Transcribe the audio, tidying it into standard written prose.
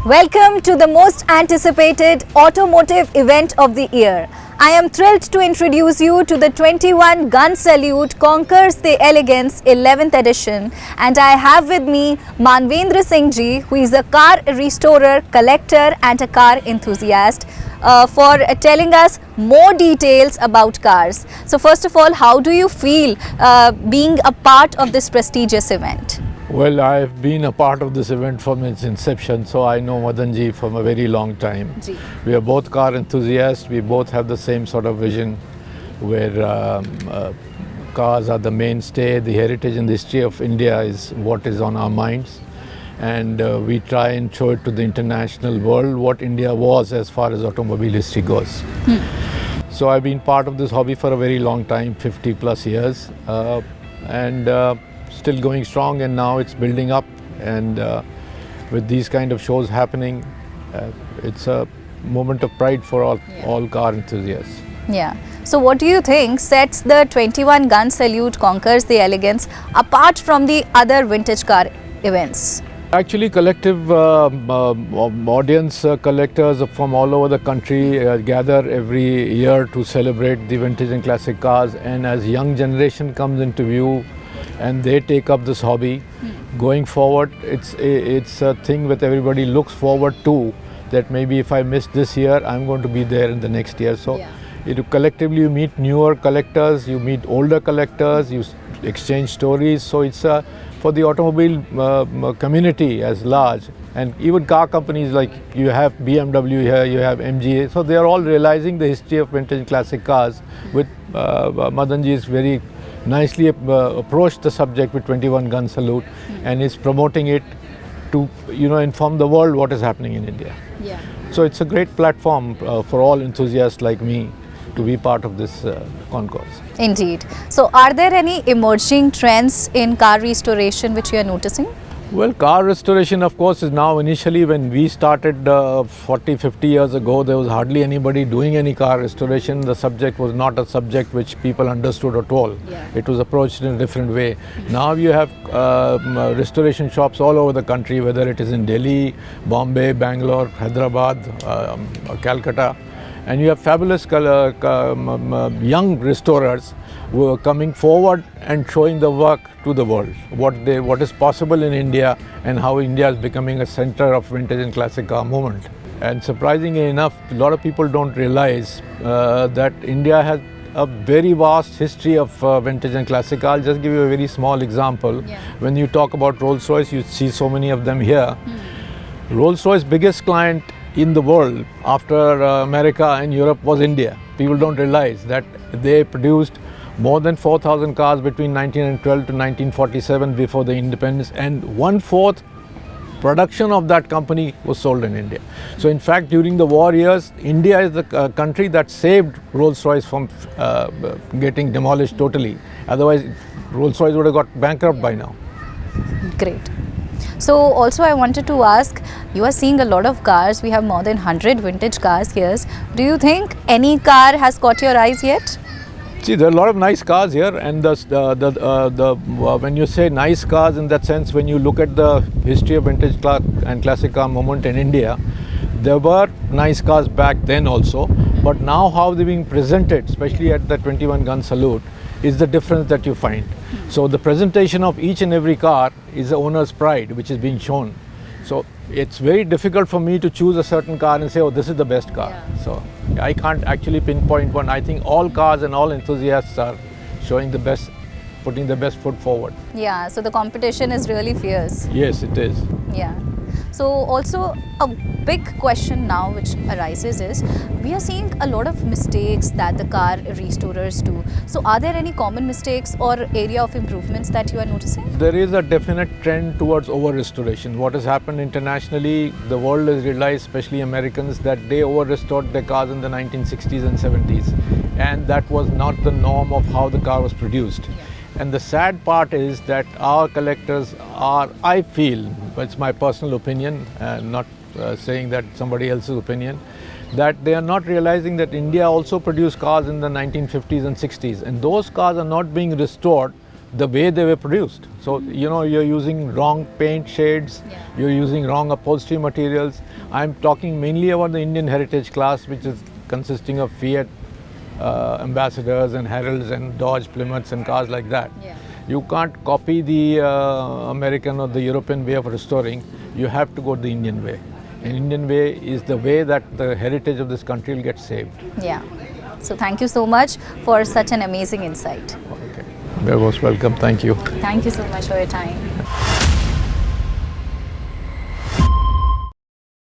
Welcome to the most anticipated automotive event of the year. I am thrilled to introduce you to the 21 Gun Salute Concours Elegance 11th edition, and I have with me Manvendra Singh ji, who is a car restorer, collector and a car enthusiast, for telling us more details about cars. So first of all, how do you feel being a part of this prestigious event? Well, I've been a part of this event from its inception, so I know Madanji from a very long time. Ji. We are both car enthusiasts. We both have the same sort of vision where cars are the mainstay. The heritage and the history of India is what is on our minds. And we try and show it to the international world what India was as far as automobile history goes. So I've been part of this hobby for a very long time, 50 plus years. Still going strong, and now it's building up, and with these kind of shows happening, it's a moment of pride for all car enthusiasts. Yeah. So what do you think sets the 21 Gun Salute Concours Elegance apart from the other vintage car events? Actually, collective audience collectors from all over the country gather every year to celebrate the vintage and classic cars, and as young generation comes into view and they take up this hobby, going forward, it's a thing that everybody looks forward to, that maybe if I miss this year, I'm going to be there in the next year. So collectively you meet newer collectors, you meet older collectors, you exchange stories. So it's for the automobile community as large, and even car companies, like you have BMW here, you have MG, so they are all realizing the history of vintage and classic cars. With Madanji is very nicely approached the subject with 21 Gun Salute, and is promoting it to inform the world what is happening in India. Yeah. So it's a great platform for all enthusiasts like me to be part of this concourse. Indeed. So are there any emerging trends in car restoration which you are noticing? Well, car restoration, of course, is now. Initially when we started 40-50 years ago, there was hardly anybody doing any car restoration. The subject was not a subject which people understood at all. It was approached in a different way. Now you have restoration shops all over the country, whether it is in Delhi, Bombay, Bangalore, Hyderabad, Calcutta, and you have fabulous young restorers who are coming forward and showing the work to the world, what is possible in India, and how India is becoming a center of vintage and classic car movement. And surprisingly enough, a lot of people don't realize that India has a very vast history of vintage and classic cars. I'll just give you a very small example. When you talk about Rolls-Royce, you see so many of them here. Rolls-Royce's biggest client in the world after America and Europe was India. People don't realize that they produced more than 4,000 cars between 1912 to 1947 before the independence, and 1/4 production of that company was sold in India. So in fact, during the war years, India is the country that saved Rolls-Royce from getting demolished totally. Otherwise, Rolls-Royce would have got bankrupt by now. Great. So also I wanted to ask, you are seeing a lot of cars. We have more than 100 vintage cars here. Do you think any car has caught your eyes yet? See, there are a lot of nice cars here, and when you say nice cars in that sense, when you look at the history of vintage and classic car movement in India, there were nice cars back then also, but now how they're being presented, especially at the 21 Gun Salute, is the difference that you find. So the presentation of each and every car is the owner's pride, which is being shown. So it's very difficult for me to choose a certain car and say, oh, this is the best car. So I can't actually pinpoint one. I think all cars and all enthusiasts are showing the best, putting the best foot forward. Yeah, so the competition is really fierce. Yes, it is. Yeah. So also a big question now which arises is, we are seeing a lot of mistakes that the car restorers do. So are there any common mistakes or area of improvements that you are noticing? There is a definite trend towards over-restoration. What has happened internationally, the world has realized, especially Americans, that they over-restored their cars in the 1960s and 70s. And that was not the norm of how the car was produced. And the sad part is that our collectors are, I feel, it's my personal opinion, not saying that somebody else's opinion, that they are not realizing that India also produced cars in the 1950s and 60s, and those cars are not being restored the way they were produced. So, you're using wrong paint shades, you're using wrong upholstery materials. I'm talking mainly about the Indian heritage class, which is consisting of Fiat ambassadors and Heralds and Dodge Plymouths and cars like that. Yeah. You can't copy the American or the European way of restoring. You have to go the Indian way. And Indian way is the way that the heritage of this country will get saved. Yeah. So thank you so much for such an amazing insight. Okay. You're most welcome. Thank you. Thank you so much for your time.